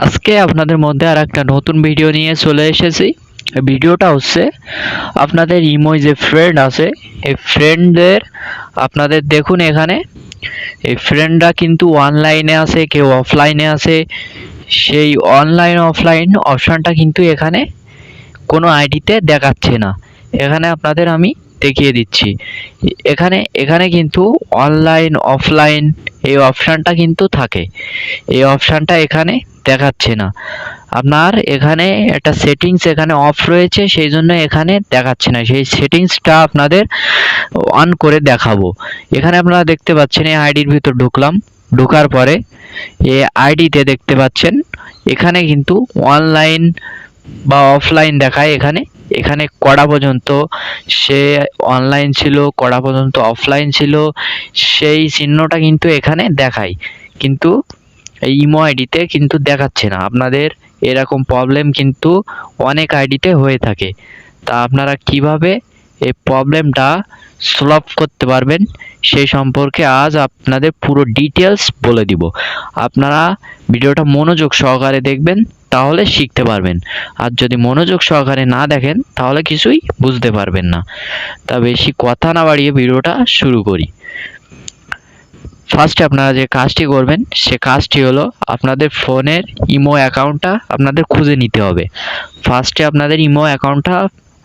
আজকে আপনাদের মধ্যে আর একটা নতুন ভিডিও নিয়ে চলে এসেছি। ভিডিওটা হচ্ছে আপনাদের ইমোয় যে ফ্রেন্ড আছে এই ফ্রেন্ডদের আপনাদের দেখুন এখানে এই ফ্রেন্ডরা কিন্তু অনলাইনে আছে, কেউ অফলাইনে আছে। সেই অনলাইন অফলাইন অপশানটা কিন্তু এখানে কোনো আইডিতে দেখাচ্ছে না। এখানে আপনাদের আমি দেখিয়ে দিচ্ছি। এখানে এখানে কিন্তু অনলাইন অফলাইন এই অপশানটা কিন্তু থাকে। এই অপশানটা এখানে দেখাচ্ছে না। আপনার এখানে একটা সেটিংস এখানে অফ রয়েছে, সেই জন্য এখানে দেখাচ্ছে না। সেই সেটিংসটা আপনাদের অন করে দেখাবো। এখানে আপনারা দেখতে পাচ্ছেন এই আইডির ভিতর ঢুকলাম, ঢোকার পরে এই আইডিতে দেখতে পাচ্ছেন এখানে কিন্তু অনলাইন বা অফলাইন দেখায়। এখানে এখানে কটা পর্যন্ত সে অনলাইন ছিল, কটা পর্যন্ত অফলাইন ছিল, সেই চিহ্নটা কিন্তু এখানে দেখায়, কিন্তু এই ইমো আইডিতে কিন্তু দেখাচ্ছে না। আপনাদের এরকম প্রবলেম কিন্তু অনেক আইডিতে হয়ে থাকে। তা আপনারা কিভাবে এই প্রবলেমটা সলভ করতে পারবেন সেই সম্পর্কে আজ আপনাদের পুরো ডিটেলস বলে দিব। আপনারা ভিডিওটা মনোযোগ সহকারে দেখবেন, তাহলে শিখতে পারবেন। আর যদি মনোযোগ সহকারে না দেখেন তাহলে কিছুই বুঝতে পারবেন না। তা বেশি কথা না বাড়িয়ে ভিডিওটা শুরু করি। ফার্স্টে আপনারা যে কাজটি করবেন সে কাজটি হলো আপনাদের ফোনের ইমো অ্যাকাউন্টটা আপনাদের খুঁজে নিতে হবে। ফার্স্টে আপনাদের ইমো অ্যাকাউন্টটা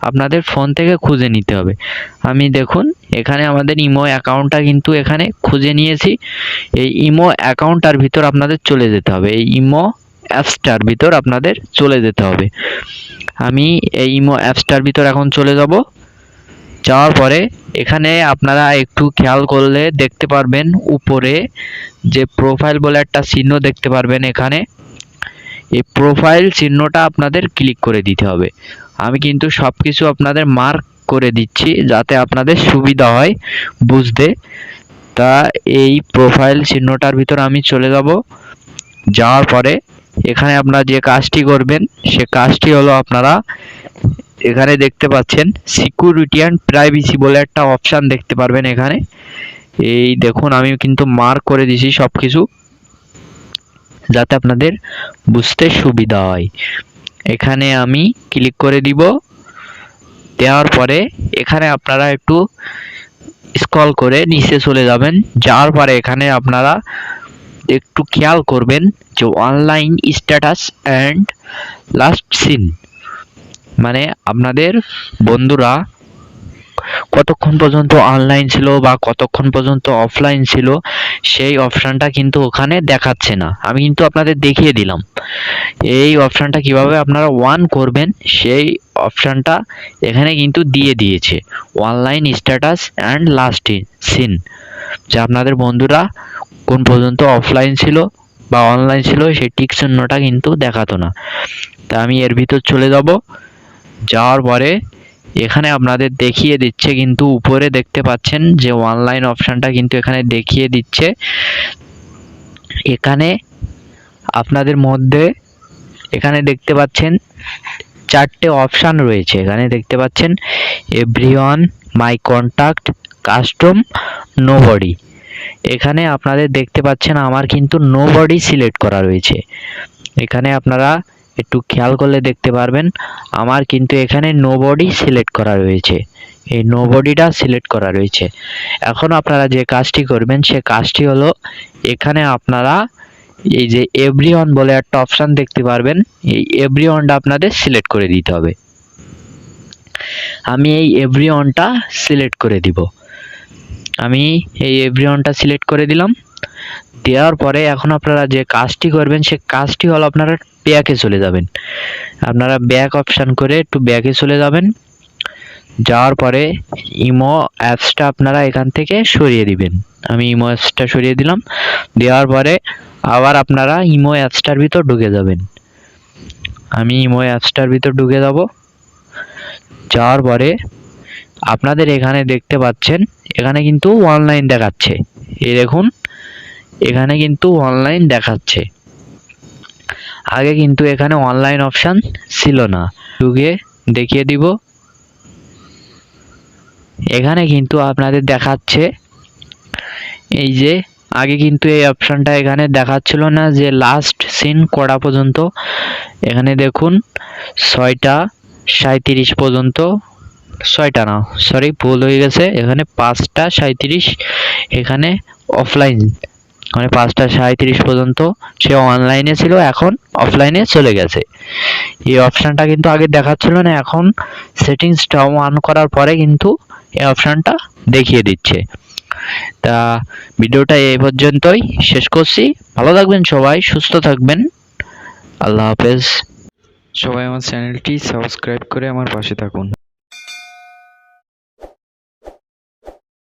আপনাদের ফোন থেকে খুঁজে নিতে হবে। আমি দেখুন এখানে আমাদের ইমো অ্যাকাউন্টটা কিন্তু এখানে খুঁজে নিয়েছি। এই ইমো অ্যাকাউন্টটার ভিতর আপনাদের চলে যেতে হবে, এই ইমো অ্যাপসটার ভিতর আপনাদের চলে যেতে হবে। আমি এই ইমো অ্যাপসটার ভিতর এখন চলে যাব। যাওয়ার পরে এখানে আপনারা একটু খেয়াল করলে দেখতে পারবেন উপরে যে প্রোফাইল বলে একটা চিহ্ন দেখতে পারবেন। এখানে এই প্রোফাইল চিহ্নটা আপনাদের ক্লিক করে দিতে হবে। আমি কিন্তু সব কিছু আপনাদের মার্ক করে দিচ্ছি যাতে আপনাদের সুবিধা হয় বুঝতে। তা এই প্রোফাইল চিহ্নটার ভিতর আমি চলে যাব। যাওয়ার পরে এখানে আপনারা যে কাজটি করবেন সে কাজটি হলো আপনারা এখানে দেখতে পাচ্ছেন সিকিউরিটি অ্যান্ড প্রাইভেসি বলে একটা অপশান দেখতে পারবেন। এখানে এই দেখুন আমি কিন্তু মার্ক করে দিয়েছি সব কিছু যাতে আপনাদের বুঝতে সুবিধা হয়। এখানে আমি ক্লিক করে দিব। দেওয়ার পরে এখানে আপনারা একটু স্ক্রল করে নিচে চলে যাবেন। যাওয়ার পরে এখানে আপনারা একটু খেয়াল করবেন যে online status and last seen, মানে আপনাদের বন্ধুরা কতক্ষণ পর্যন্ত অনলাইন ছিল বা কতক্ষণ পর্যন্ত অফলাইন ছিল সেই অপশানটা কিন্তু ওখানে দেখাচ্ছে না। আমি কিন্তু আপনাদের দেখিয়ে দিলাম এই অপশানটা কিভাবে আপনারা অন করবেন। সেই অপশানটা এখানে কিন্তু দিয়ে দিয়েছে online status and last seen, যে আপনাদের বন্ধুরা কোন পর্যন্ত অফলাইন ছিল বা অনলাইন ছিল সেই টিক চিহ্নটা কিন্তু দেখাতো না। তা আমি এর ভিতর চলে যাব। যাওয়ার পরে এখানে আপনাদের দেখিয়ে দিচ্ছে, কিন্তু উপরে দেখতে পাচ্ছেন যে অনলাইন অপশানটা কিন্তু এখানে দেখিয়ে দিচ্ছে। এখানে আপনাদের মধ্যে এখানে দেখতে পাচ্ছেন চারটে অপশান রয়েছে। এখানে দেখতে পাচ্ছেন এভরিওয়ান, মাই কন্ট্যাক্ট, কাস্টম, নোবডি। এখানে আপনাদের দেখতে পাচ্ছেন আমার কিন্তু নোবডি সিলেক্ট করা রয়েছে। এখানে আপনারা একটু খেয়াল করলে দেখতে পারবেন আমার কিন্তু এখানে নোবডি সিলেক্ট করা রয়েছে, এই নোবডিটা সিলেক্ট করা রয়েছে। এখন আপনারা যে কাজটি করবেন সে কাজটি হলো এখানে আপনারা এই যে এভরিওয়ান বলে একটা অপশান দেখতে পারবেন, এই এভরিওয়ানটা আপনাদের সিলেক্ট করে দিতে হবে। আমি এই এভরিওয়ানটা সিলেক্ট করে দিব। আমি এই এভরিওয়ানটা সিলেক্ট করে দিলাম। দেওয়ার পরে এখন আপনারা যে কাজটি করবেন সে কাজটি হলো আপনারা ব্যাকে চলে যাবেন। আপনারা ব্যাক অপশান করে একটু ব্যাকে চলে যাবেন। যাওয়ার পরে ইমো অ্যাপসটা আপনারা এখান থেকে সরিয়ে দিবেন। আমি ইমো অ্যাপসটা সরিয়ে দিলাম। দেওয়ার পরে আবার আপনারা ইমো অ্যাপসটার ভিতর ঢুকে যাবেন। আমি ইমো অ্যাপসটার ভিতর ঢুকে যাব। যাওয়ার পরে আপনাদের এখানে দেখতে পাচ্ছেন এখানে কিন্তু অনলাইন দেখাচ্ছে। এই দেখুন এখানে কিন্তু অনলাইন দেখাচ্ছে। আগে কিন্তু এখানে অনলাইন অপশান ছিল না। ঢুকে দেখিয়ে দিব। এখানে কিন্তু আপনাদের দেখাচ্ছে এই যে আগে কিন্তু এই অপশনটা এখানে দেখাচ্ছিল না যে লাস্ট সিন কটা পর্যন্ত। এখানে দেখুন 6টা 37 পর্যন্ত, 6টা না, সরি ভুল হয়ে গেছে, এখানে 5টা 37 এখানে অফলাইন, মানে 5টা 37 পর্যন্ত সে অনলাইনে ছিল, এখন অফলাইনে চলে গেছে। এই অপশানটা কিন্তু আগে দেখাচ্ছিল না, এখন সেটিংসটা অন করার পরে কিন্তু এই অপশানটা দেখিয়ে দিচ্ছে। তা ভিডিওটা এই পর্যন্তই শেষ করছি। ভালো থাকবেন সবাই, সুস্থ থাকবেন, আল্লাহ হাফেজ। সবাই আমার চ্যানেলটি সাবস্ক্রাইব করে আমার পাশে থাকুন।